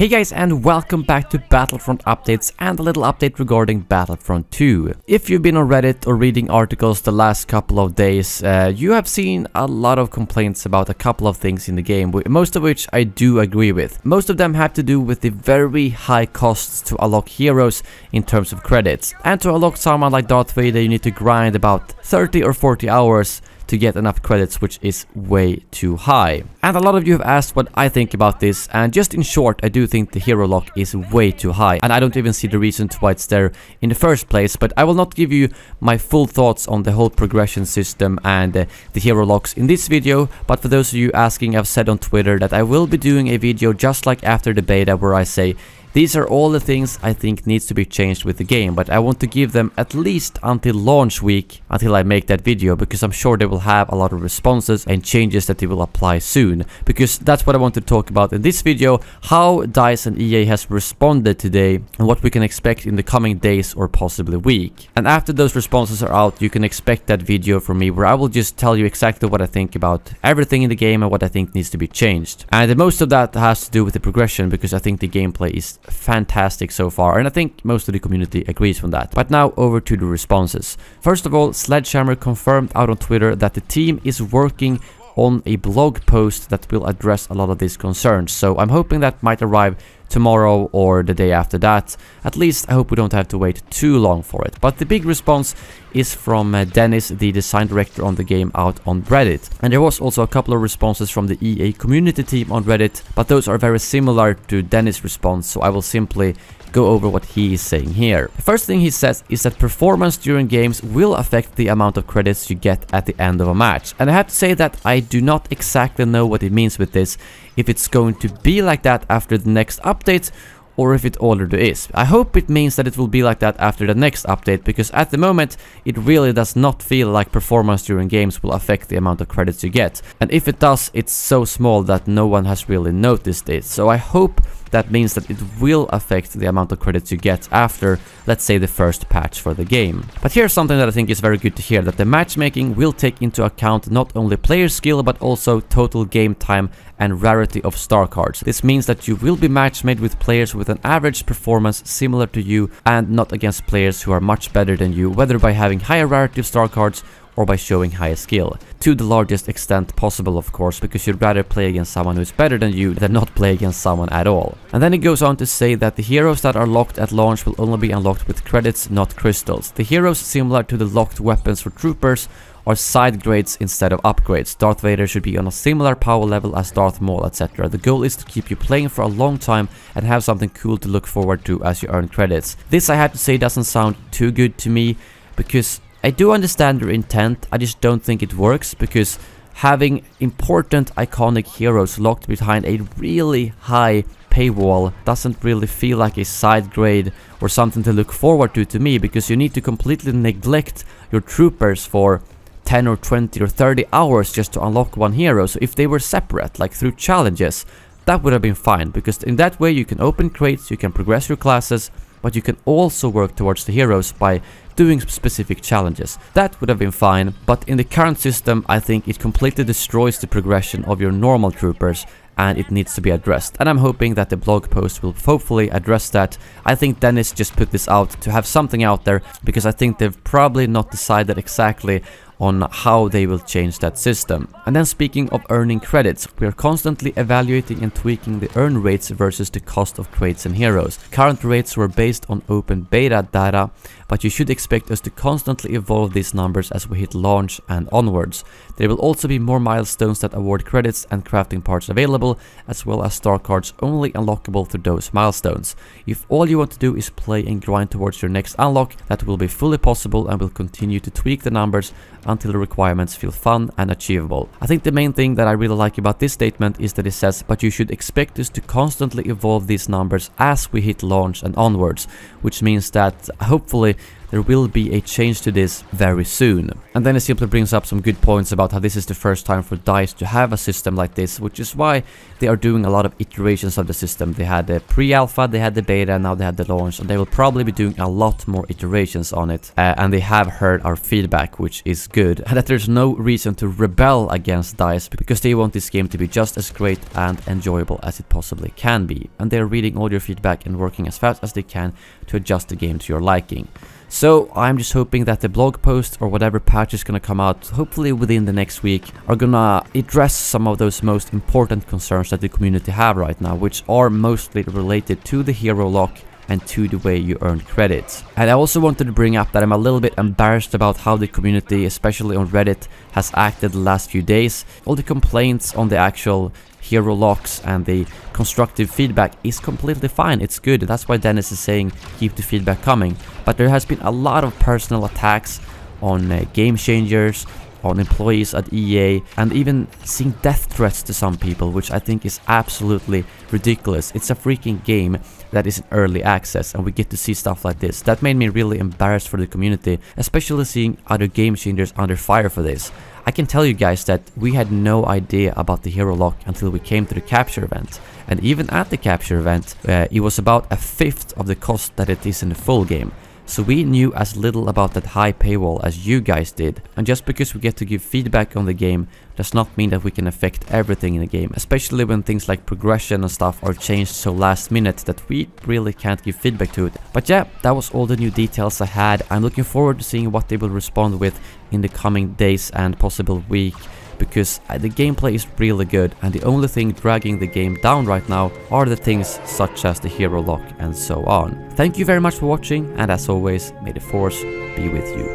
Hey guys, and welcome back to Battlefront updates and a little update regarding Battlefront 2. If you've been on Reddit or reading articles the last couple of days, you have seen a lot of complaints about a couple of things in the game, most of which I do agree with. Most of them have to do with the very high costs to unlock heroes in terms of credits. And to unlock someone like Darth Vader, you need to grind about 30 or 40 hours to get enough credits, which is way too high. And a lot of you have asked what I think about this, and just in short, I do think the hero lock is way too high, and I don't even see the reason to why it's there in the first place. But I will not give you my full thoughts on the whole progression system and the hero locks in this video, but for those of you asking, I've said on Twitter that I will be doing a video just like after the beta where I say these are all the things I think needs to be changed with the game, but I want to give them at least until launch week, until I make that video, because I'm sure they will have a lot of responses and changes that they will apply soon. Because that's what I want to talk about in this video, how DICE and EA has responded today and what we can expect in the coming days or possibly week. And after those responses are out, you can expect that video from me where I will just tell you exactly what I think about everything in the game and what I think needs to be changed. And most of that has to do with the progression, because I think the gameplay is fantastic so far, and I think most of the community agrees on that. But now over to the responses. First of all, Sledgehammer confirmed out on Twitter that the team is working on a blog post that will address a lot of these concerns, so I'm hoping that might arrive tomorrow or the day after that. At least I hope we don't have to wait too long for it. But the big response is from Dennis, the design director on the game, out on Reddit. And there was also a couple of responses from the EA community team on Reddit, but those are very similar to Dennis' response, so I will simply go over what he is saying here. The first thing he says is that performance during games will affect the amount of credits you get at the end of a match. And I have to say that I do not exactly know what it means with this, if it's going to be like that after the next update, or if it already is. I hope it means that it will be like that after the next update, because at the moment it really does not feel like performance during games will affect the amount of credits you get. And if it does, it's so small that no one has really noticed it. So I hope that means that it will affect the amount of credits you get after, let's say, the first patch for the game. But here's something that I think is very good to hear, that the matchmaking will take into account not only player skill but also total game time and rarity of star cards. This means that you will be match-made with players with an average performance similar to you and not against players who are much better than you, whether by having higher rarity of star cards or by showing higher skill. To the largest extent possible, of course, because you'd rather play against someone who is better than you than not play against someone at all. And then it goes on to say that the heroes that are locked at launch will only be unlocked with credits, not crystals. The heroes similar to the locked weapons for troopers are side grades instead of upgrades. Darth Vader should be on a similar power level as Darth Maul, etc. The goal is to keep you playing for a long time and have something cool to look forward to as you earn credits. This, I have to say, doesn't sound too good to me, because I do understand their intent. I just don't think it works, because having important iconic heroes locked behind a really high paywall doesn't really feel like a side grade or something to look forward to me, because you need to completely neglect your troopers for 10 or 20 or 30 hours just to unlock one hero. So if they were separate, like through challenges, that would have been fine, because in that way you can open crates, you can progress your classes, but you can also work towards the heroes by doing specific challenges. That would have been fine, but in the current system I think it completely destroys the progression of your normal troopers, and it needs to be addressed. And I'm hoping that the blog post will hopefully address that. I think Dennis just put this out to have something out there, because I think they've probably not decided exactly on how they will change that system. And then speaking of earning credits, we are constantly evaluating and tweaking the earn rates versus the cost of crates and heroes. Current rates were based on open beta data, but you should expect us to constantly evolve these numbers as we hit launch and onwards. There will also be more milestones that award credits and crafting parts available, as well as star cards only unlockable through those milestones. If all you want to do is play and grind towards your next unlock, that will be fully possible, and will continue to tweak the numbers until the requirements feel fun and achievable. I think the main thing that I really like about this statement is that it says, but you should expect us to constantly evolve these numbers as we hit launch and onwards, which means that hopefully there will be a change to this very soon. And then it simply brings up some good points about how this is the first time for DICE to have a system like this, which is why they are doing a lot of iterations of the system. They had the pre-alpha, they had the beta, now they had the launch, and they will probably be doing a lot more iterations on it. And they have heard our feedback, which is good. And that there's no reason to rebel against DICE, because they want this game to be just as great and enjoyable as it possibly can be. And they're reading all your feedback and working as fast as they can to adjust the game to your liking. So I'm just hoping that the blog post or whatever patch is gonna come out, hopefully within the next week, are gonna address some of those most important concerns that the community have right now, which are mostly related to the hero lock and to the way you earn credits. And I also wanted to bring up that I'm a little bit embarrassed about how the community, especially on Reddit, has acted the last few days. All the complaints on the actual hero locks and the constructive feedback is completely fine. It's good. That's why Dennis is saying keep the feedback coming. But there has been a lot of personal attacks on game changers, on employees at EA, and even seeing death threats to some people, which I think is absolutely ridiculous. It's a freaking game that is in early access, and we get to see stuff like this. That made me really embarrassed for the community, especially seeing other game changers under fire for this. I can tell you guys that we had no idea about the hero lock until we came to the capture event. And even at the capture event, it was about a fifth of the cost that it is in the full game. So we knew as little about that high paywall as you guys did. And just because we get to give feedback on the game does not mean that we can affect everything in the game, especially when things like progression and stuff are changed so last minute that we really can't give feedback to it. But yeah, that was all the new details I had. I'm looking forward to seeing what they will respond with in the coming days and possible week, because the gameplay is really good, and the only thing dragging the game down right now are the things such as the hero lock and so on. Thank you very much for watching, and as always, may the force be with you.